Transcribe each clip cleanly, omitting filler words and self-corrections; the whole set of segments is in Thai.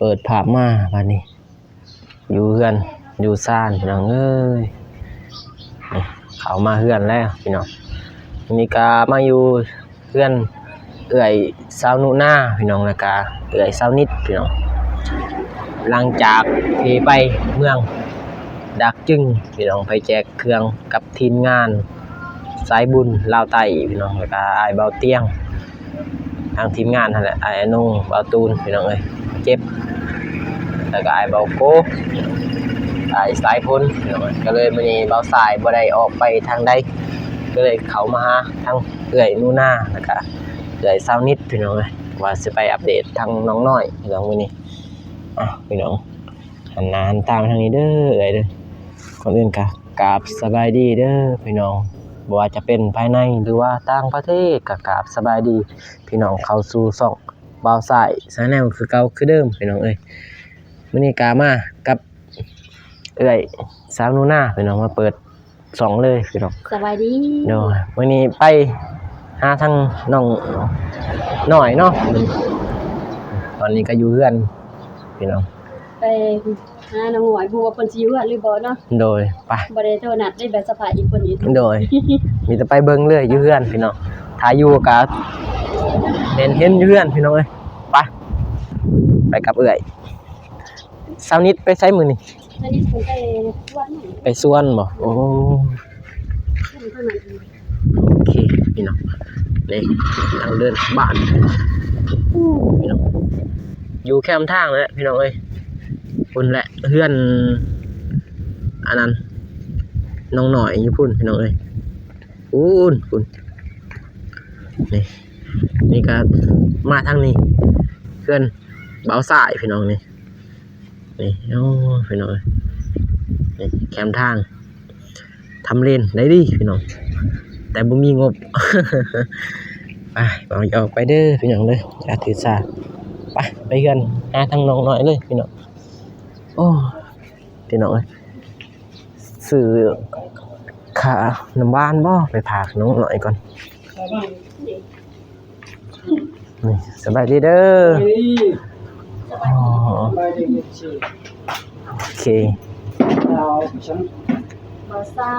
เปิดภาพมาวันนี้อยู่เฮือนอยู่ซ่านพี่น้องเอ้ยเขามาเฮือนแล้วพี่น้องนี่ก็มาอยู่เฮือนเอื่อยสาวนุนาพี่น้องแล้วก็เอื่อยสาวนิดพี่น้องหลังจากที่ไปเมืองดักจึงพี่น้องไปแจกเครื่องกับทีมงานสายบุญลาวใต้พี่น้องแล้วก็อ้ายเบาเตียงทางทีมงานนั่นแหละอ้ายอนุ่งเบาตูนพี่น้องเอ้ยเจ็บแล้วก็อ้ายเบาโกอ้ายสายพ้นพี่น้องก็เลยมื้อนี้เบาสายบ่ได้ออกไปทางใดก็เลยเข้ามาหาทางเอื่อยนูนาแล้วก็เอื่อยสาวนิดพี่น้องเอ้ยว่าสิไปอัปเดตทางน้องน้อยพี่น้องมื้อนี้พี่น้องหันหน้าหันตามาทางนี้เด้อเอื่อยเด้อก่อนอื่นก็กราบสบายดีเด้อพี่น้องบ่ว่าจะเป็นภายในหรือว่าต่างประเทศก็กราบสบายดีพี่น้องเข้าสู่ช่องบ่าวสายchannelคือเก่าคือเดิมพี่น้องเอ้ยมื้อนี้ก็มากับเอื้อยสาวนูนาพี่น้องมาเปิด2เลยพี่น้องสบายดีเนาะมื้อนี้ไปหาทางน้องน้อยเนาะตอนนี้ก็อยู่เฮือนพี่น้องไปหาน้องหอยผู้ว่าเพิ่นสิอยู่หรือบ่เนาะโดยไปบ่ได้โทรนัดได้แบบสภาพอีกคนอีกโดยมีแต่ไปเบิ่งเลยอยู่เฮือนพี่น้องถ้าอยู่ก็เห็นอยู่เฮือนพี่น้องเอ้ยไปกับเอื้อยสาวนิดไปไสมื้อนี้อันนี้เพิ่นไปสวนไปสวนบ่โอ้โอเคพี่น้องนี่ทางเดินบ้านพี่น้องอยู่แคมป์ทางนั่นแหละพี่น้องเอ้ยพุ่นแหละเฮือนอันนั้นน้องหน่อยอยู่พุ่นพี่น้องเอ้ยพุ่นนี่ก็มาทางนี้เฮือนเบาสายพี่น้องนี่โอ้พี่น้องนี่แคมป์ทางทำเลนได้ดีพี่น้องแต่บ่มีงบ ไปออกไปเด้อพี่น้องเด้ออย่าถือสาไปกันหาทางน้องน้อยเลยพี่น้องโอ้พี่น้องเอ้ยซื้อขาน้ำบ้านบ่ไปพากน้องน้อยก่อนนี่สบายดีเด้อโอเคบ่ซ่า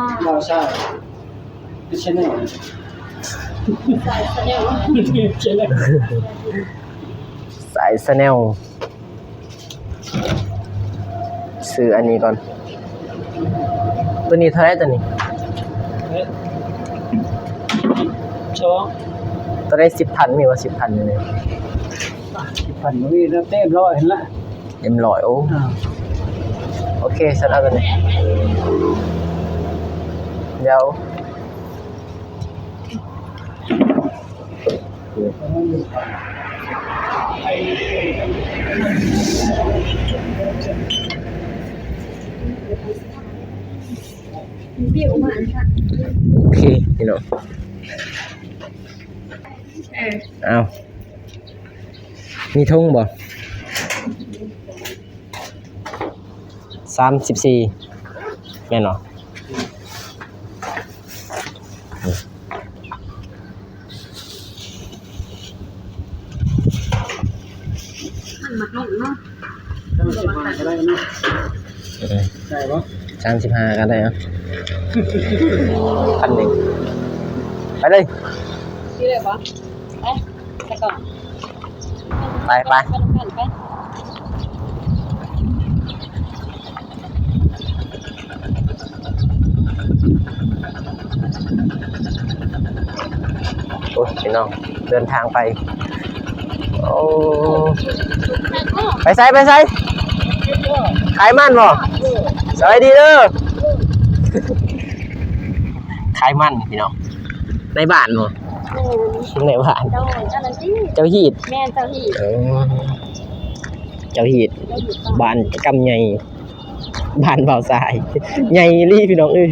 ใช่ไหมสายสแนลซื้ออันนี้ก่อนตัวนี้เท่าไหร่ตัวนี้ตัวได้10,000มีว่า10,000อยู่นี่10,000มีแล้วเต็มร้อยเห็นละเต็ม100โอเคฉันเอาตัวนี้เดี๋ยววิวมาค่ะโอเคพี่น้องเอามีทุ่งบ่34แม่นเหรอมันมักลงเนาะ35ก็ได้นะได้บ่35ก็ได้เนาะ1,000ไปเลยชื่ออะไรบ่ไปก่อนไปโอ้ยพี่น้องเดินทางไปโอ้ไปไสขายมันบ่สวัสดีเด้อขายมันพี่น้องในบ้านบ่ในบ้านเจ้าหีดแม่เจ้าหีดเจ้าหีดบ้านกำใหญ่บ้านเบาสายใหญ่ลี่พี่น้องเอ้ย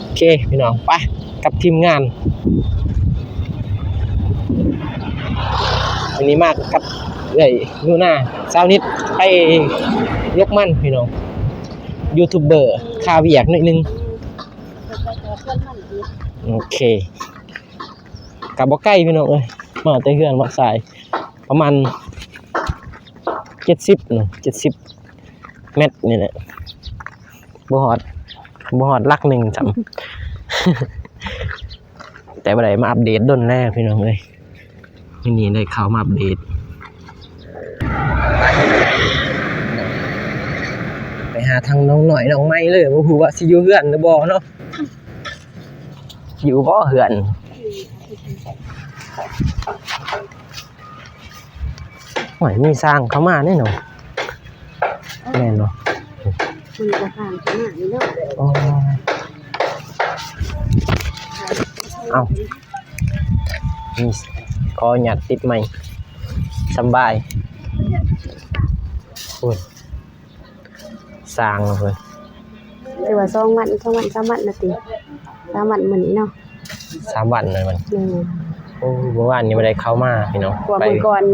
โอเคพี่น้องไปกับทีมงานวันนี้มากกับนูนาสาวนิดไปยกมันพี่น้องยูทูบเบอร์คาเวียกนิดนึงโอเค กับบ่ใกล้พี่น้องเอ้ยมาแต่เฮือนวัดสายประมาณ70เนาะ70เมตรนี่แหละบ่ฮอดหลักหนึ่งจำ แต่บ่ได้มาอัปเดตดนแรกพี่น้องเอ้ยนี่ได้เข้ามาอัปเดตไปหาทางน้องหน่อยน้องไม้เลยบ่ฮู้ว่าสิอยู่เฮือนหรือบ่เนาะอยู่บ่เฮือนโอ้ยมีสร้างเข้ามาแน่นอนแม่นเนาะ มันจะผ่านขนาดนี้เนาะ อ๋อเอามีคอหยัดติดใหม่สำบายโอ้ยสร้างเลย แต่ว่า2 วัน3 วันน่ะติ3 วันมื้อนี้เนาะ 3 วันเลยมัน อืม โอ้เมื่อวานนี้ไม่ได้เข้ามาพี่น้อง กว่า ไป มื้อก่อน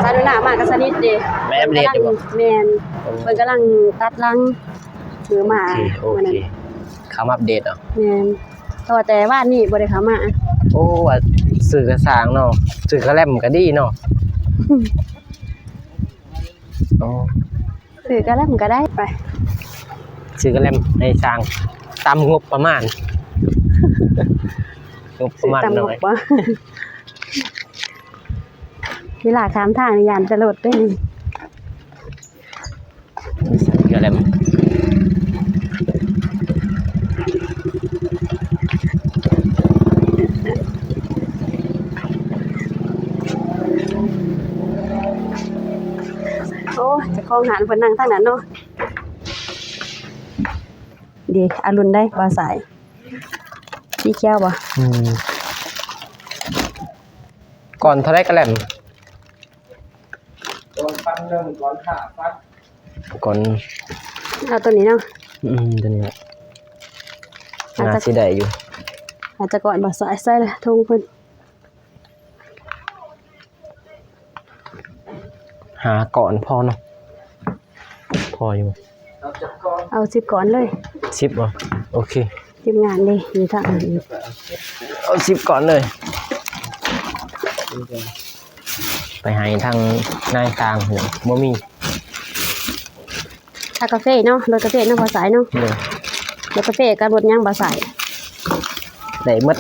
ซาโดนามาก็สนิทเด้ แม่อัปเดตอยู่บ่ แม่นเพิ่นกำลังตัดรังซื้อมา โอเคเข้ามาอัปเดตเนาะ แม่นแต่ว่านี่บ่ได้เข้ามา โอ้ว่าสื่อกระสางเนาะสื่อกระแลมก็ดีเนาะโอ้ ซื้อก็แล้วมันก็ได้ไป สื่อกระแลมให้สร้างตามงบประมาณ งบประมาณ ตาม ห ง น่ บ อย บ่เวลาข้ามทางนี่ยานจะรถเด้นี่ สื่อกระแลม โอ้เจะคลองหานเพิ่นนั่งทางนั้นเนาะดีอรุณได้บ่สายสีเขียวบ่ ก่อนเท่าไรกระแลม ก่อนฟันเริ่มก่อนขาฟัน ก่อน เอาตัวนี้เนาะ ตัวนี้น่าสิได้อยู่ อาจจะก่อนบ่สายใส่เลยทงเพิ่น หาก่อนพอเนาะพออยู่ เราจะก่อน เอา10ก่อนเลย 10บ่โอเค ทีมงานเลยอยู่ทางนี้ เอา10ก่อนเลย ไปให้ทางนายกลางเนาะบ่มี ถ้ากาแฟเนาะรถกาแฟเนาะบ่สายเนาะ เลย รถกาแฟกับรถยังบ่สาย ได้หมด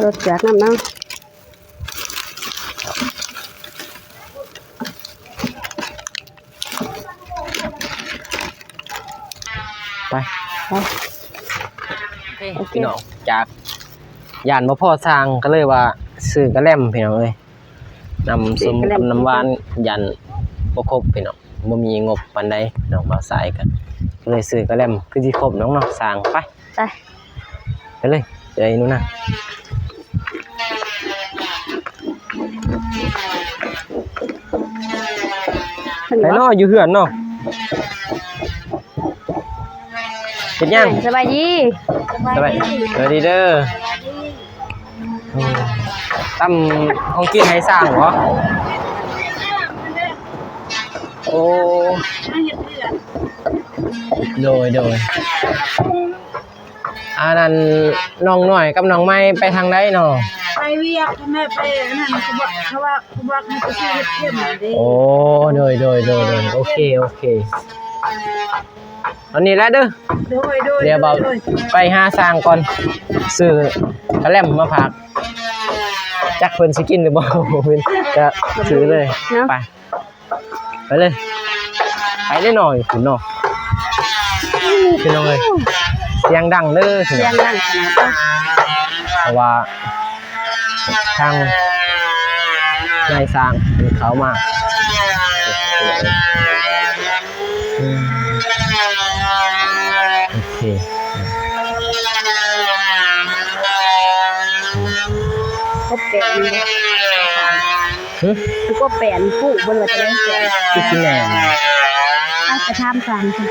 รถเจือกน้ำเนาะ ไป ไป โอเค พี่น้องจากย่านบ่พอสร้างก็เลยว่าซื้อกระแลมพี่น้องเอ้ยนำส้มกับน้ำหวานยันบ่ครบพี่น้องบ่มีงบปานใดน้องบ่าวสายกันก็เลยซื้อกระแลมคือสิครบน้องเนาะสร้างไป ไป ไปเลยเดี๋ยวไอ้นู่นน่ะไปเนาะอยู่เฮือนเนาะเป็นยัง สบายดี สวัสดีเด้อตั้มของกินให้สร้างเหรอโอ้โดยอันนั้นน้องหน่อยกับน้องไม้ไปทางใดเนาะ ไปเวียกแม่ไปนั่นเขาบอกให้ไปซื้อเห็ดเข้มเด้ โอ้โดยโอเคตอนนี้แล้วเด้อ โดย เดี๋ยวเบาไปหาสร้างก่อนซื้อกระแลมมาฝากจักเพิ่นสิกินหรือบ่เพิ่นจะซื้อเลยไปเลยไปได้หน่อยคุณเนาะพี่น้องเอ้ยเสียงดังเด้อพี่ เสี น้ ย อง งดังขนาดนั้น เพราะว่าทางนายสร้างเขามาโอเค ครบแปดนี่ ฮึ คือก็แปดผู้บนว่าจะได้แปด ที่กินแหนม ถ้าจะทำกันค่ะ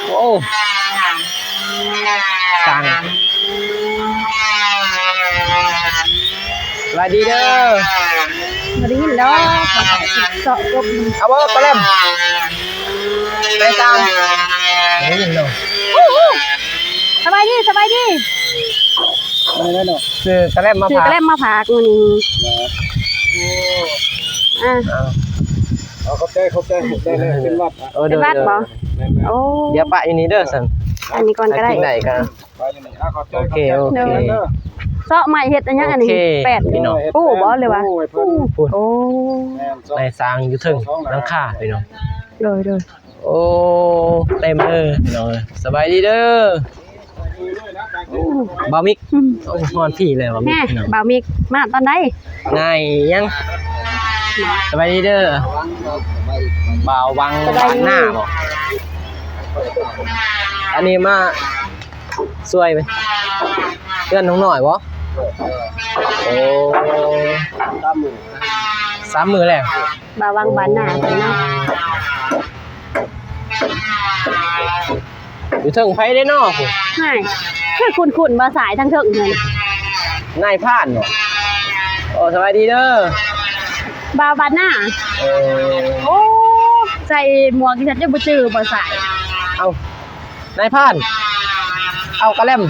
โอ้สร้าง สวัสดีเด้อ บ่ได้ยินดอกเจาะกบ เอาบ่ปลาแหลมไปตามได้ยินเนาะ สบายดีสบายดี ไม่ได้เนาะ ซื้อกระแลมมา ซื้อ ฝาก กระแลมมาฝากมื้อนี้อ่ะ เอาเข้าใจเลยเป็นวัด เป็นวัดบ่โอ้ เดี๋ยวปะอยู่นี่เด้อสัน อันนี้ก่อนก็ได้ กินไหนกัน ไปอยู่นี่เข้าใจ โอเคโอเค เซาะใหม่เฮ็ดอันยังอันนี้ โอเค แปด พี่น้อง ปูบ่เลยว่า โอ้ ในสร้างอยู่ถึงหลังคาพี่น้อง เลย โอ้เต็มเลยพี่น้องสบายดีเด้อบามิกโอ้ฮอนพี่เลยบามิ แม่ กพี่น้อง บ่าวมิกมาตอนใด นายยังสบายดีเด้อบ่าววังบ้านหน้าบ่อันนี้มาสวยไหมเพื่อนน้องหน่อยบ่โอ้3 มื้อแล้ว บ่าววังบ้านหน้าเพิ่นเนาะ อยู่ถึงไผได้เนาะผู้ ใช่คือคุ้นๆบ่สายทั้งเถิงนั่น นายพรานบ่โอ้สบายดีเด้อ บ่าวบ้านหน้า โอ้ใส่หมวกที่ฉันจะบ่จื้อบ่สาย เอานายพรานเอากระแลม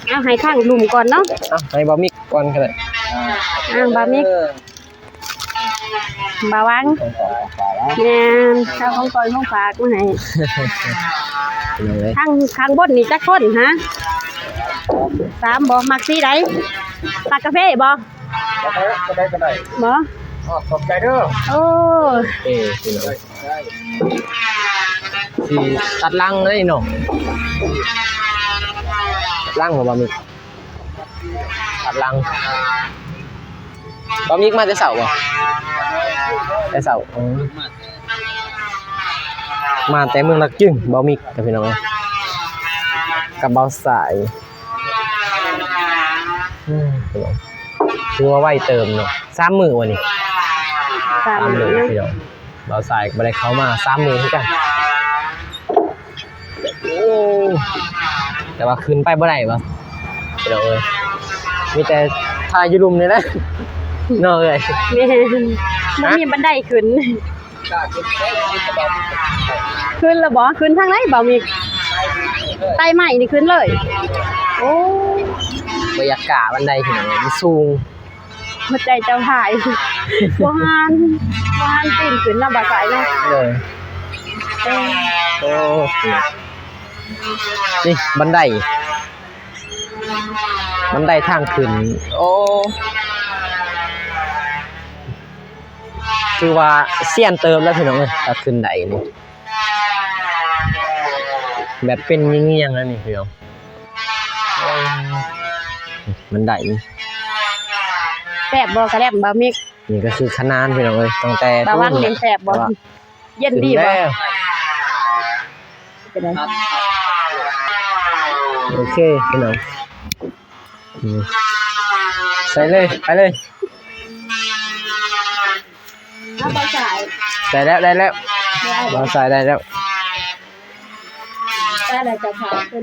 เอาให้ข้างหลุมก่อนเนาะ เอาให้บามิกก่อนก็ได้ บ่าวมิกบ่าววังแม่นข้าวของก่อนของฝากมาให้ เป็นยังไง ข้างบนนี่จักคนฮะ3บ่มักสีใดตักกาแฟบ่ ก็ได้ บ่ ขอบใจเด้อ โอ้ เอ้พี่น้องสิตัดลังเลยเนาะตัดลังของบามิกตัดลังบามิกมาแต่เสาร์บ่แต่เสาร์มาแต่เมืองลักจึงบามิกกับพี่น้องเอ้ยกับเบาสายพี่น้องคือว่าไหวเติมเนาะ3 มื้อวันนี้ 3 มื้อ นะ พี่น้องเบาสายบ่ได้เข้ามา3 มื้อคือกันโอ้แต่ว่าขึ้นไปบ่ได้บ่พี่น้องเอ้ยมีแต่ทายอยู่ลุมนี่แหละเนาะเอ้ย แม่นบ่มีบันไดขึ้น ขึ้นแล้วบ่ขึ้นทางไหนบ่มีไต่ไม้นี่ขึ้นเลย โอ้ บรรยากาศบันไดพี่น้องเอ้ยมันสูง หัวใจเจ้าถ่ายบ่หานปีนขึ้นนำบ่สายเนาะ เลยโอ้นี่บันไดทางขึ้นโอ้คือว่าเสี้ยนเติมแล้วพี่น้องเอ้ยถ้าขึ้นไดนี่แบบเป็นเงี้ยงๆแล้วนี่พี่น้องโอ้บันไดนี่ แซ่บบ่กระแลมบ่มี นี่ก็คือขนานพี่น้องเอ้ยตั้งแต่ บ่วังเป็นแซ่บบ่เย็นดีบ่ ขึ้นแล้ว เป็นได โอเคพี่น้องใส่เลยไปเลย เอาบ่สาย ใส่แล้วได้แล้ววางใส่ได้แล้ว ได้แล้วจะถ่ายขึ้น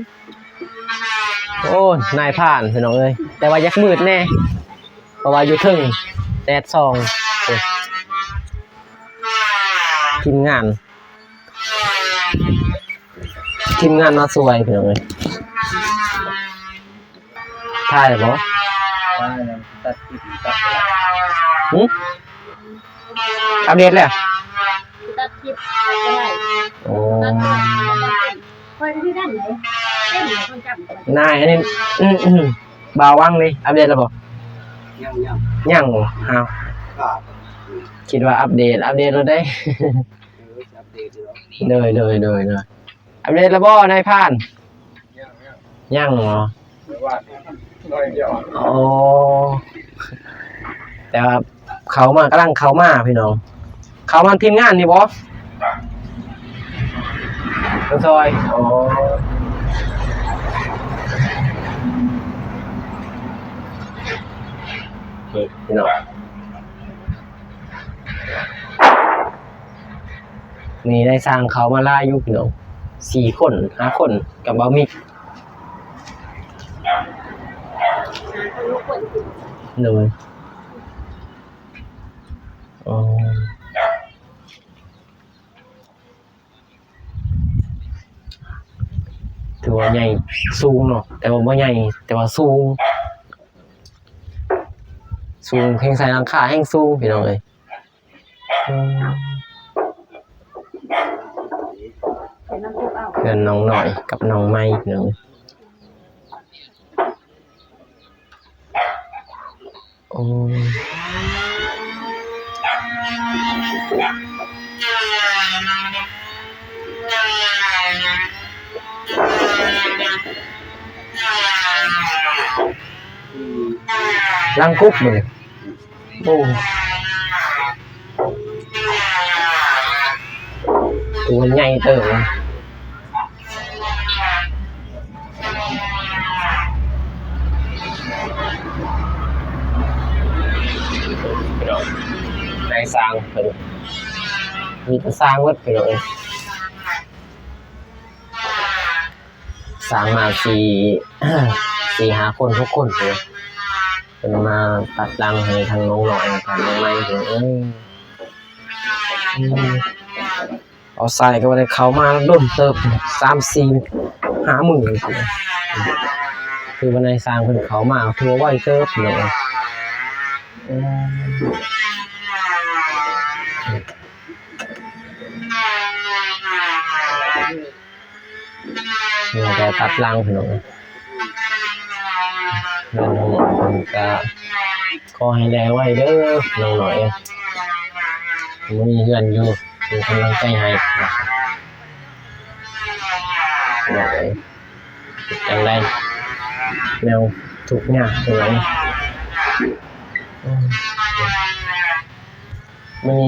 โอ้นายผ่านพี่น้องเอ้ยแต่ว่ายักมืดแน่เพราะว่าอยู่ถึงแดดส่องโอ้ทีมงานมาสวยพี่น้องเอ้ยถ่ายบ่ ตัดติดตัด หึอัปเดตแล้ว ตัดคลิปก็ได้ โอ้ คอยที่ด้านไหนเต้นคนจำ นายอันนี้บ่าวว่างเลยอัปเดตแล้วบ่ ยัง ยังบ่อ้าวคิดว่าอัปเดตแล้วได้ อัปเดตอยู่ เลยอัปเดตแล้วบ่นายผ่านยังเหรอ ว่าน้อยเดียว โอ้แต่ว่าเขามากำลังเขามาพี่น้องเขามาทีมงานนี่บ่ซอยโอ้พี่น้องนี่ได้สร้างเขามาล่าอยู่พี่น้อง4 คน5 คนกับบ่าวมิก ลูกคน โดยอ๋อถือว่าใหญ่สูงเนาะแต่ว่าบ่ใหญ่แต่ว่าสูงแห่งใส่หลังคาแห่งสูงพี่น้องเอ้ยเพื่อนน้องหน่อยกับน้องไม้พี่น้องเอ้ยโอ้ลังกุ๊บเลยโอ้ตัวใหญ่เติบเลยนายสร้างไปดูมีแต่สร้างวัดไปเลยสร้างมา4-5 คนทุกคนเลยเป็นมาตัดรังให้ทางน้องหน่อยทางน้องไม้ถึงเอาใส่ก็มาได้เขามาด้นเติบ3-4-5 มื้อคือวันในสร้างเพิ่นเขามาทัวร์ไว้เติบเลยเนี่ยก็ตัดรังพี่น้องน้องหน่อยเพิ่นก็ขอให้แลไว้เด้อน้องหน่อยมีเพื่อนอยู่เป็นกำลังใจให้น้องเอ้ยจังได๋แนวทุกข์ยากจังได๋มี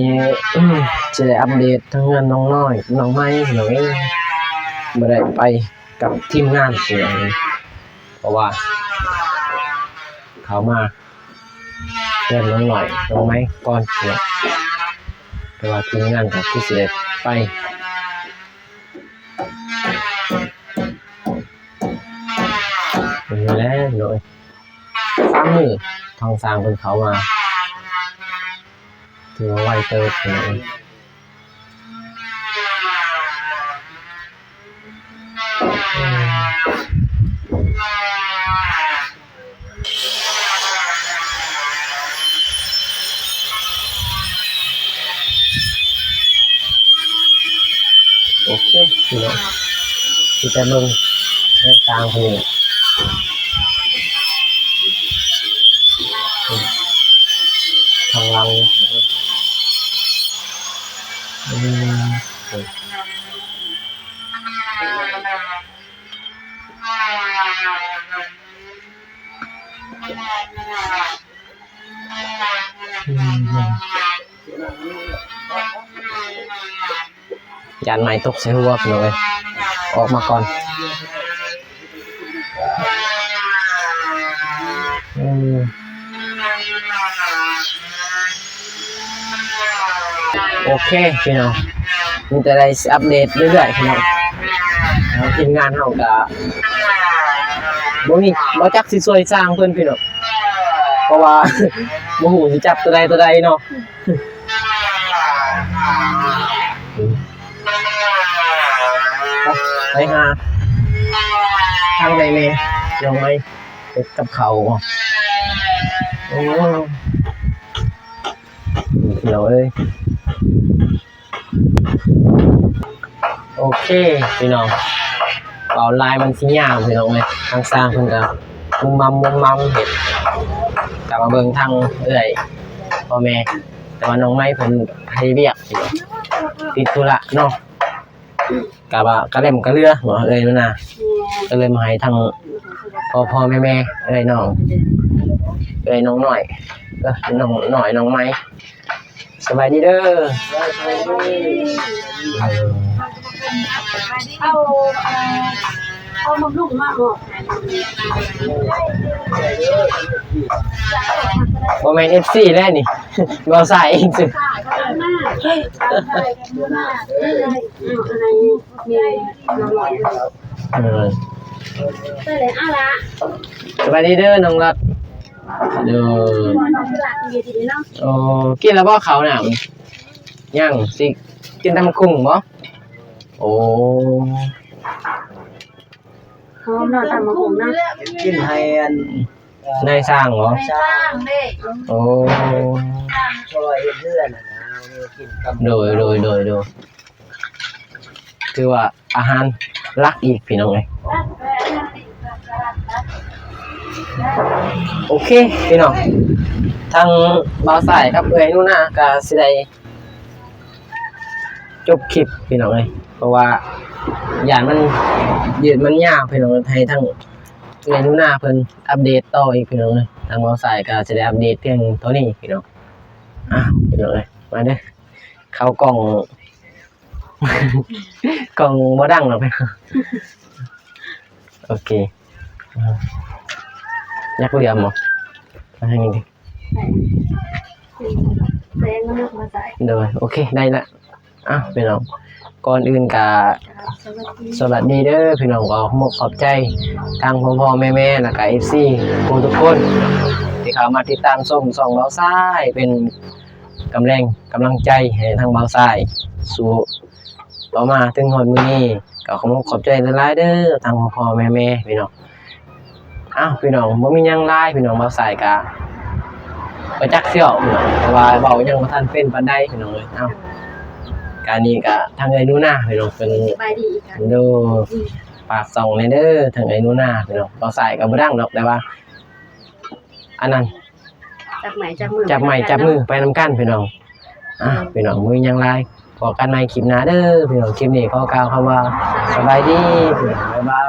จะได้อัปเดตทั้งเงินน้องน้อยน้องไม้หน่อยบ่ได้ไปกับทีมงานเสียงเพราะว่าเขามาเพื่อนน้องหน่อยน้องไม้ก่อนเสียแต่ว่าทีมงานก็คือสิได้ไปนี่แหละหน่อย3 มื้อทางสร้างเพิ่นเขามาถือว่าไวเติบเลยโอเคพี่น้องที่จะลงให้ตามคนนี้ทางเรายานไม้ตกใส่หัวไปเลยออกมาก่อนโอเคพี่น้องมีแต่ได้อัปเดตเรื่อยๆพี่น้องทีมงานเราก็บ่จักสิช่วยสร้างเพิ่นพี่น้องเพราะว่าบ่ฮู้สิจับตัวใดเนาะไปหาทางใดแม่ยังไม่เฮ็ดกับเขาโอ้พี่น้องเอ้ยโอเคพี่น้องเป่าลายมันสิยาวพี่น้องเอ้ยทางสร้างเพิ่นก็มุมมัมเฮ็ดกลับมาเบิ่งทางเอื้อยพ่อแม่แต่ว่าน้องไม้เพิ่นให้เรียกติดธุระเนาะกะว่ากะเล่มกะเรือบ่เอ้ยนั่นน่ะก็เลยมาให้ทางพ่อแม่เอ้ยน้องเอ้ยน้องหน่อยน้องหน่อยน้องไม้สบายดีเด้อเอามาลุ่มมากเนาะ บ่แม่น FC แล้วนี่บ่ใส่เองสิสบายดีเด้อน้องรัด เด้อ บ่น้องสลัดดีดีเนาะ โอ้กินแล้วบ่เขาวน่ะยังสิกินตำคุ้งบ่โอ้ หอมเนาะตำมะกรูดเนาะ กินให้อัน นายสร้างเหรอ สร้างเด้ โอ้ ช่วยเพื่อนน่ะนะกินกับ โดยคือว่าอาหารรักอีกพี่น้องเอ้ยโอเคพี่น้องทางบ่าวสายกับเอื้อยนู่นน่ะก็สิได้จบคลิปพี่น้องเอ้ยเพราะว่าอย่างมันยืดมันยาวพี่น้องให้ทั้งเอื้อยนู่นน่ะเพิ่นอัปเดตต่ออีกพี่น้องเอ้ยทางบ่าวสายก็สิได้อัปเดตเพียงเท่านี้พี่น้องพี่น้องเอ้ยมาเด้อเข้ากล่อง กล่องบ่ดังหรอกพี่น้องโอเคยักเหลี่ยมบ่มาให้นี่ดิ แป้งมันเนาะมาใส่ เดี๋ยวโอเคได้ละพี่น้องก่อนอื่นก็ สวัสดี สวัสดีเด้อพี่น้องก็ขอบใจทางพ่อๆแม่ๆแล้วก็ FC ทุกคนที่เข้ามาติดตามส่องเบาซ้ายเป็นกำลังใจให้ทางเบาซ้ายสู่ต่อมาถึงฮอดมื้อนี้ก็ขอบใจหลายๆเด้อทางพ่อๆแม่ๆพี่น้องพี่น้องบ่มีหยังหลายพี่น้องเบาซ้ายก็ไปจักเสี่ยวพี่น้องเพราะว่าเว้ายังบ่ทันเป็นปานใดพี่น้องเอ้ยการนี้ก็ทางไอ้นูน่าพี่น้องเป็น สบายดีกัน ดูปากส่องในเด้อทางไอ้นูน่าพี่น้องเราใส่กับบ่ดังดอกแต่ว่าอันนั้น จับไหมจับมือ จับไม้จับมือไปนำกันพี่น้องพี่น้องมือยังลายพอกันในคลิปหน้าเด้อพี่น้องคลิปนี้ขอกล่าวคำว่าสบายดีพี่น้องบ๊ายบาย